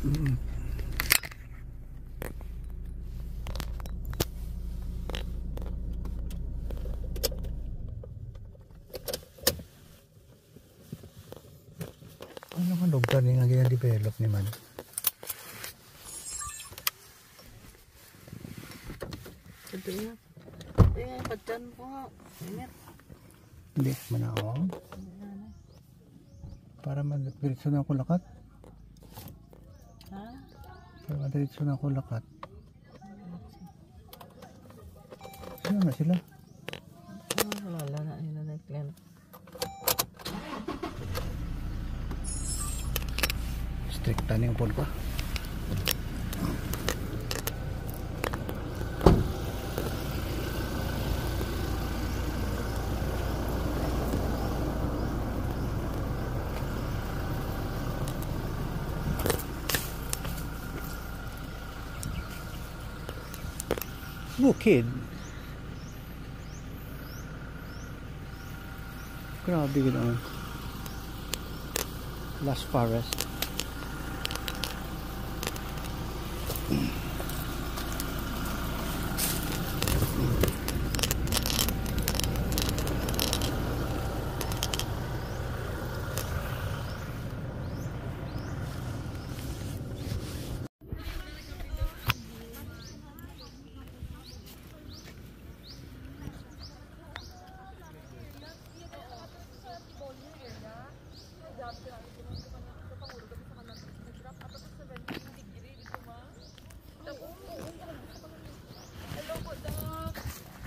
Ano ka lugar ni nga gina-develop ni man? Ito yan. Eh, pagtan po nga. Init. Hindi man ako. Para madiretso na ako lakat. Ha? Para madiretso na ako lakat. Sino na sila? Wala na nila na-clean. Stricta na yung pod ko. Bukid. Grabe ganoon. Las Forest.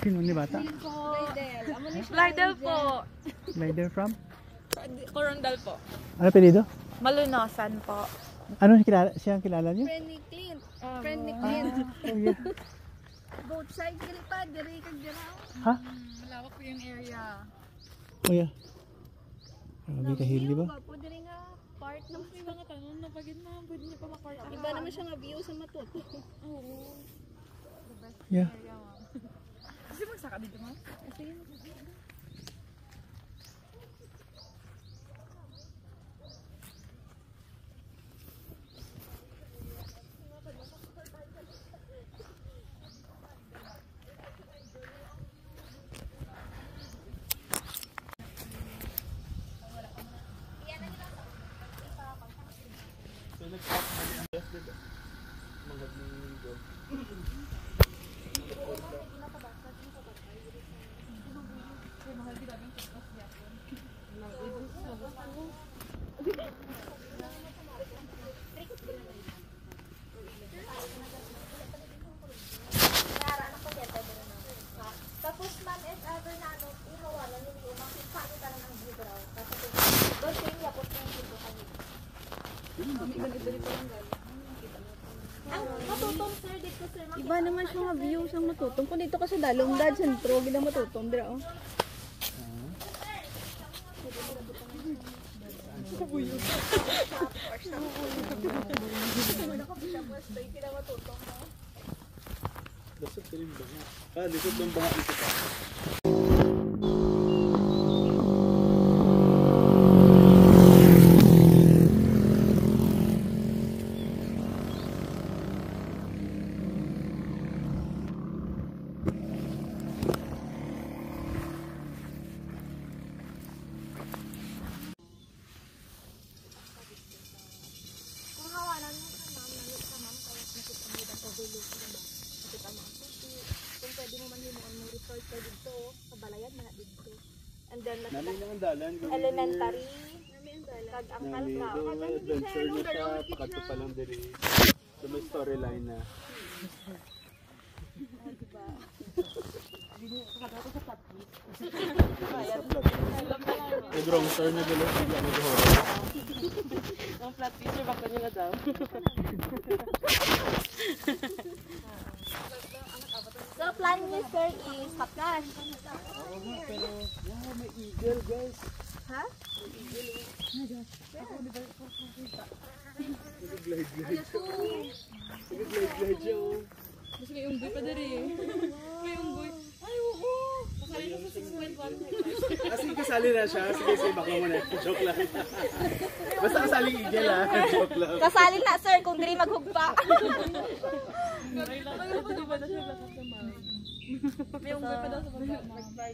Sino ni bata? Lydell po. Lydell from? Corondal po. Ano pedido? Malunosan po. Ano siyang kilala niyo? Friendly Clint. Friendly Clint. Oh, yeah. Both sides diri pa, diri kag diraw. Ha? Malawak po yung area. Oh yeah. Grabe ka hili ba? Po diri nga part ng May mga tanong na pagin na, pwede niyo pa makart. iba naman siya nga view sa Matuto. Oo. Yeah. Area, ma'am. Kasi magsaka dito, ma'am? Tapos man if ever na ano, ihawalan ninyo, makipano tanan ang view daw. Tapos doon sa inyo po yung dito kami. Ang Matutong sir dito sir. Iba naman siya nga view sa Matutong. Kung dito kasi Dalongdad, sentro, gila Matutong, dira oh. Lusot ka rin baha. Lusot ng baha dito pa. Kung hawalan mo ka ma'am, nalip ka ma'am, kaya nakita mo dito sa dulo ko diba? Nakita mo ang puti. Kung pwede mo man himuon mo resort ka dito, sa balayan na dito. And then Nami na ang dalan. elementary, kag ang kalka. Adventure na siya. Pakato pa lang diri. So may storyline na. May wrong turn na galo. Bigla mag-horror. Ang flat picture, baka nila daw. So plan niyo sir is Haplas. Oo nga, pero may eagle guys. Ha? Nag-glide-glide siya. Nag-glide-glide siya. Mas may unggoy pa dali eh. May unggoy. Ay, oo. Kasi kasali na siya. Sige, baka mo na. Joke lang. Basta kasaling igel ah. Joke lang. Kasali na sir kung diri maghugpa. May unggoy pa daw sa baba.